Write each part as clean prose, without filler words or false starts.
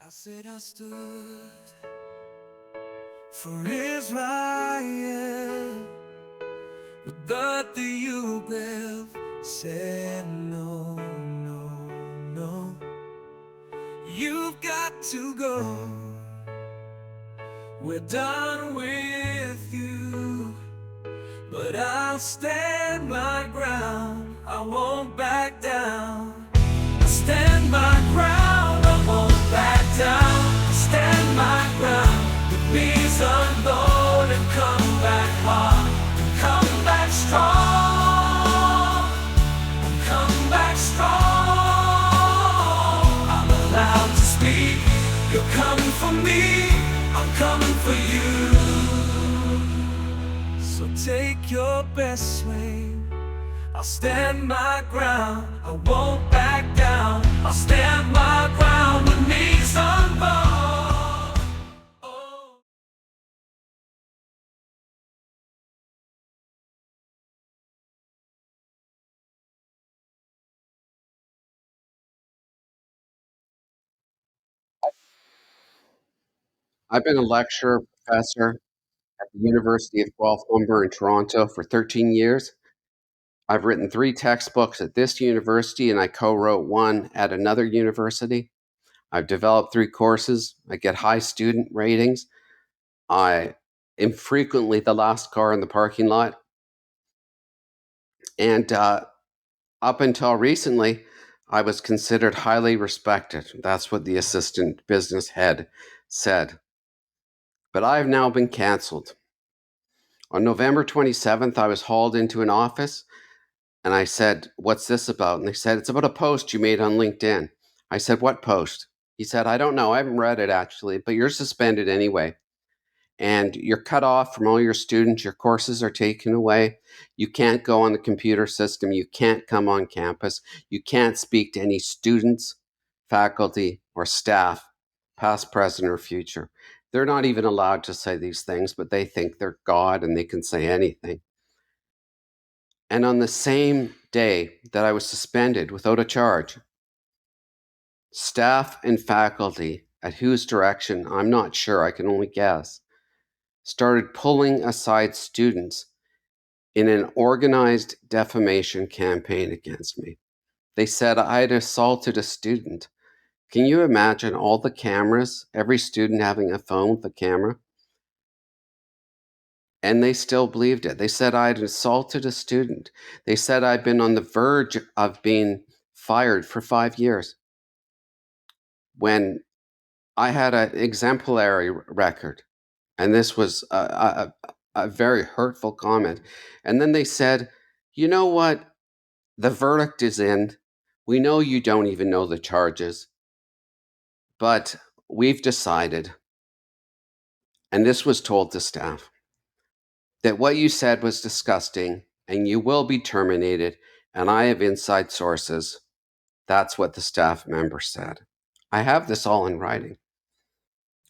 I said I stood for Israel, but the Guelph said no, no, no. You've got to go. We're done with you, but I'll stand my ground. I won't back down. I stand my ground. I won't back down. I stand my ground. The bees unload and come back hard. Come back strong. Come back strong. I'm allowed to speak. You're coming for me. I'm coming for you. So take your best swing. I'll stand my ground. I won't back down. I'll stand my ground with knees unbound. Oh. I've been a lecturer professor at the University of Guelph in Toronto for 13 years. I've written 3 textbooks at this university, and I co-wrote one at another university. I've developed 3 courses. I get high student ratings. I am frequently the last car in the parking lot. And up until recently, I was considered highly respected. That's what the assistant business head said. But I've now been canceled. On November 27th, I was hauled into an office and I said, "What's this about?" And they said, "It's about a post you made on LinkedIn." I said, "What post?" He said, "I don't know. I haven't read it actually, but you're suspended anyway. And you're cut off from all your students. Your courses are taken away. You can't go on the computer system. You can't come on campus. You can't speak to any students, faculty, or staff, past, present, or future." They're not even allowed to say these things, but they think they're God and they can say anything. And on the same day that I was suspended without a charge, staff and faculty, at whose direction I'm not sure, I can only guess, started pulling aside students in an organized defamation campaign against me. They said I had assaulted a student. Can you imagine all the cameras, every student having a phone with a camera? And they still believed it. They said I'd assaulted a student. They said I'd been on the verge of being fired for 5 years when I had an exemplary record. And this was a very hurtful comment. And then they said, "You know what? The verdict is in. We know you don't even know the charges, but we've decided," and this was told to staff, "that what you said was disgusting and you will be terminated. And I have inside sources." That's what the staff member said. I have this all in writing.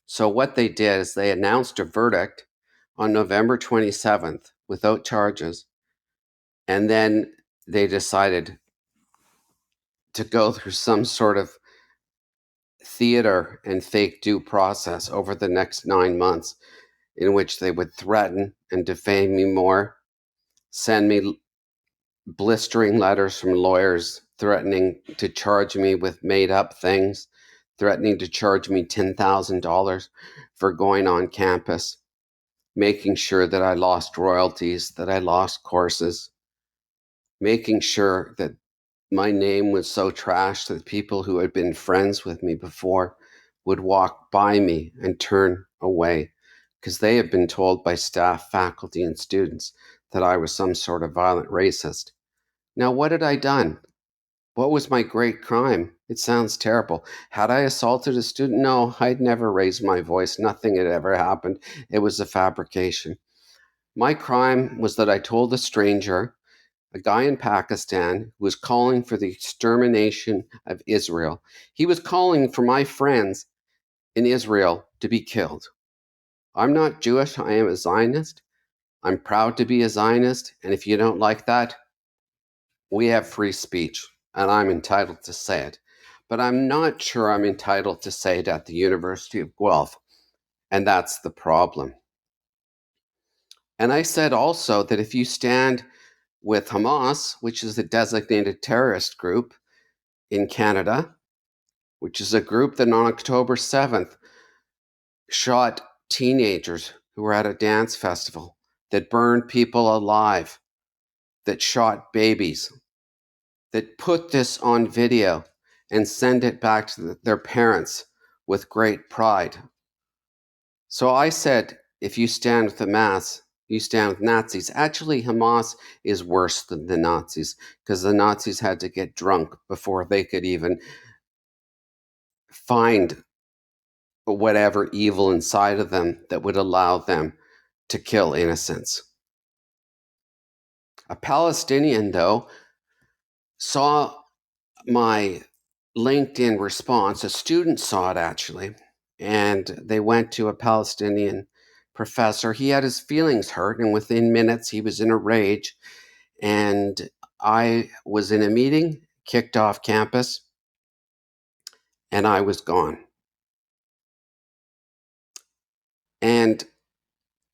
So what they did is they announced a verdict on November 27th without charges. And then they decided to go through some sort of theater and fake due process over the next 9 months in which they would threaten and defame me more, send me blistering letters from lawyers threatening to charge me with made up things, threatening to charge me $10,000 for going on campus, making sure that I lost royalties, that I lost courses, making sure that my name was so trashed that people who had been friends with me before would walk by me and turn away because they had been told by staff, faculty, and students that I was some sort of violent racist. Now, what had I done? What was my great crime? It sounds terrible. Had I assaulted a student? No, I'd never raised my voice. Nothing had ever happened. It was a fabrication. My crime was that I told a stranger, a guy in Pakistan, who was calling for the extermination of Israel. He was calling for my friends in Israel to be killed. I'm not Jewish. I am a Zionist. I'm proud to be a Zionist. And if you don't like that, we have free speech, and I'm entitled to say it. but I'm not sure I'm entitled to say it at the University of Guelph, and that's the problem. And I said also that if you stand with Hamas, which is a designated terrorist group in Canada, which is a group that on October 7th shot teenagers who were at a dance festival, that burned people alive, that shot babies, that put this on video and send it back to their parents with great pride. So I said, if you stand with Hamas, you stand with Nazis. Actually, Hamas is worse than the Nazis because the Nazis had to get drunk before they could even find whatever evil inside of them that would allow them to kill innocents. A Palestinian, though, saw my LinkedIn response. A student saw it actually, and they went to a Palestinian professor. He had his feelings hurt, and within minutes, he was in a rage. And I was in a meeting, kicked off campus, and I was gone. And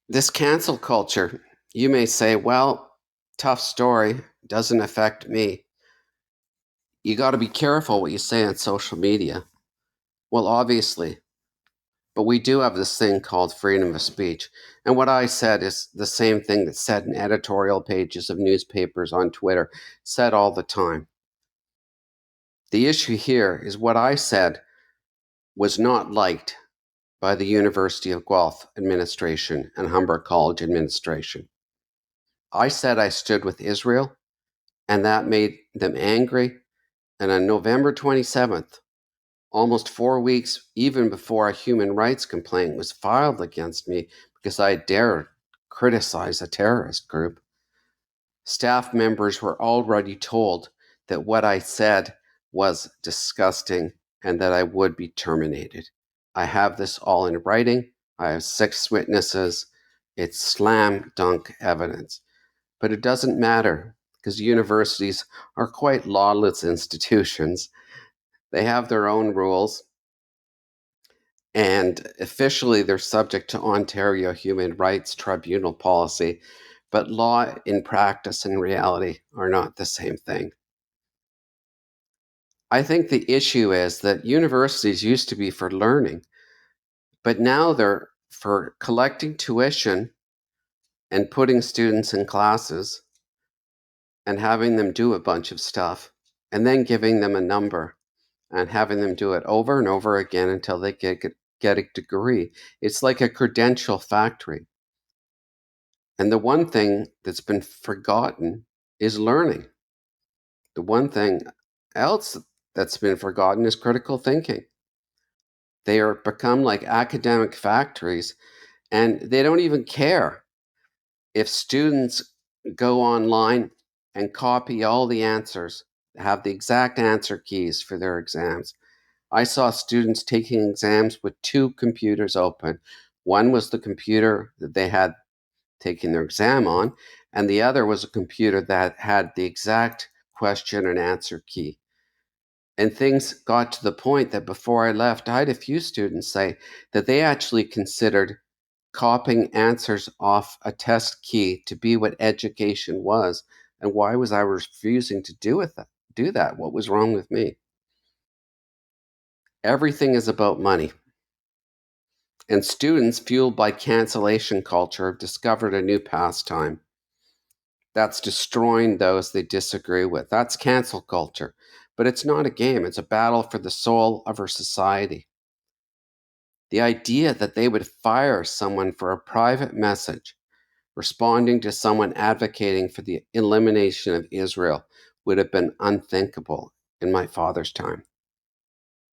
this cancel culture, you may say, well, tough story, doesn't affect me. You got to be careful what you say on social media. Well, obviously, but we do have this thing called freedom of speech. And what I said is the same thing that's said in editorial pages of newspapers on Twitter, said all the time. The issue here is what I said was not liked by the University of Guelph administration and Humber College administration. I said I stood with Israel, and that made them angry. And on November 27th, almost 4 weeks even before a human rights complaint was filed against me because I dared criticize a terrorist group, staff members were already told that what I said was disgusting and that I would be terminated. I have this all in writing. I have 6 witnesses. It's slam dunk evidence. But it doesn't matter because universities are quite lawless institutions. They have their own rules, and officially they're subject to Ontario Human Rights Tribunal policy, but law in practice and reality are not the same thing. I think the issue is that universities used to be for learning, but now they're for collecting tuition and putting students in classes and having them do a bunch of stuff and then giving them a number and having them do it over and over again until they get a degree. It's like a credential factory. And the one thing that's been forgotten is learning. The one thing else that's been forgotten is critical thinking. They are become like academic factories, and they don't even care if students go online and copy all the answers, have the exact answer keys for their exams. I saw students taking exams with 2 computers open. One was the computer that they had taking their exam on, and the other was a computer that had the exact question and answer key. And things got to the point that before I left, I had a few students say that they actually considered copying answers off a test key to be what education was. And why was I refusing to do that? What was wrong with me? Everything is about money. And students, fueled by cancellation culture, have discovered a new pastime that's destroying those they disagree with. That's cancel culture. But it's not a game, it's a battle for the soul of our society. The idea that they would fire someone for a private message responding to someone advocating for the elimination of Israel would have been unthinkable in my father's time.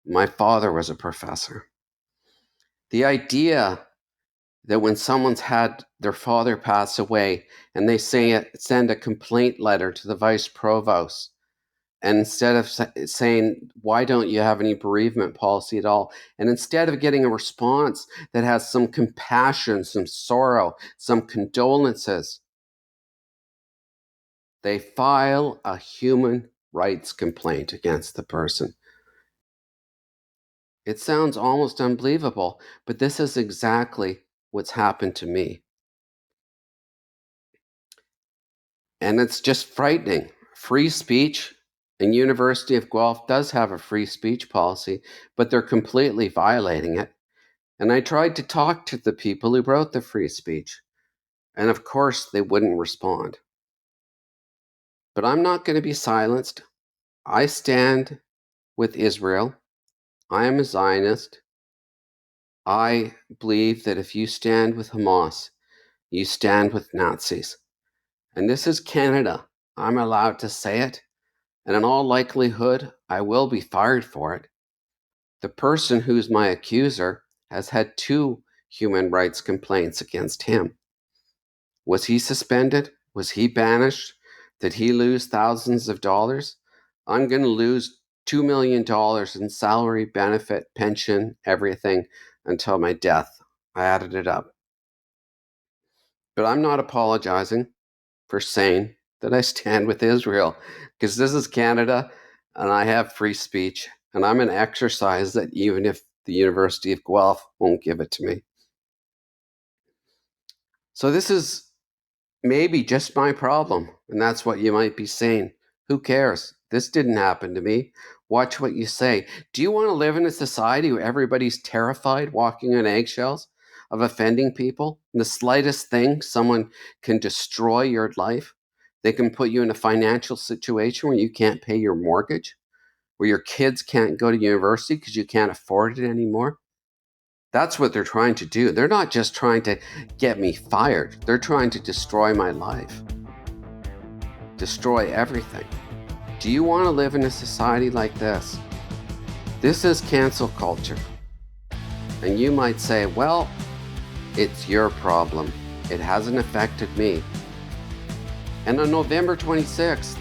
My father was a professor. The idea that when someone's had their father pass away and they send a complaint letter to the vice provost, and instead of saying, why don't you have any bereavement policy at all? And instead of getting a response that has some compassion, some sorrow, some condolences, they file a human rights complaint against the person. It sounds almost unbelievable, but this is exactly what's happened to me. And it's just frightening. Free speech, and University of Guelph does have a free speech policy, but they're completely violating it. And I tried to talk to the people who wrote the free speech, and of course they wouldn't respond. But I'm not going to be silenced. I stand with Israel. I am a Zionist. I believe that if you stand with Hamas, you stand with Nazis. And this is Canada. I'm allowed to say it. And in all likelihood, I will be fired for it. The person who's my accuser has had 2 human rights complaints against him. Was he suspended? Was he banished? Did he lose thousands of dollars? I'm going to lose $2 million in salary, benefit, pension, everything until my death. I added it up. But I'm not apologizing for saying that I stand with Israel, because this is Canada and I have free speech, and I'm going to exercise that even if the University of Guelph won't give it to me. So this is maybe just my problem, and that's what you might be saying. Who cares? This didn't happen to me. Watch what you say. Do you want to live in a society where everybody's terrified, walking on eggshells, of offending people? In the slightest thing, someone can destroy your life. They can put you in a financial situation where you can't pay your mortgage, where your kids can't go to university because you can't afford it anymore. That's what they're trying to do. They're not just trying to get me fired. They're trying to destroy my life, destroy everything. Do you want to live in a society like this? This is cancel culture. And you might say, well, it's your problem. It hasn't affected me. And on November 26th,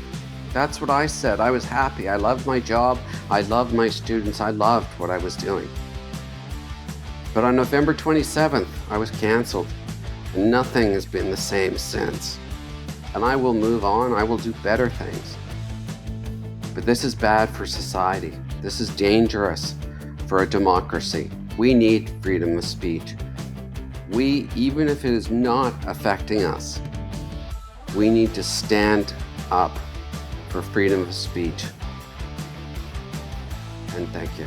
that's what I said. I was happy. I loved my job. I loved my students. I loved what I was doing. But on November 27th, I was canceled. And nothing has been the same since. And I will move on. I will do better things. But this is bad for society. This is dangerous for a democracy. We need freedom of speech. Even if it is not affecting us, we need to stand up for freedom of speech. And thank you.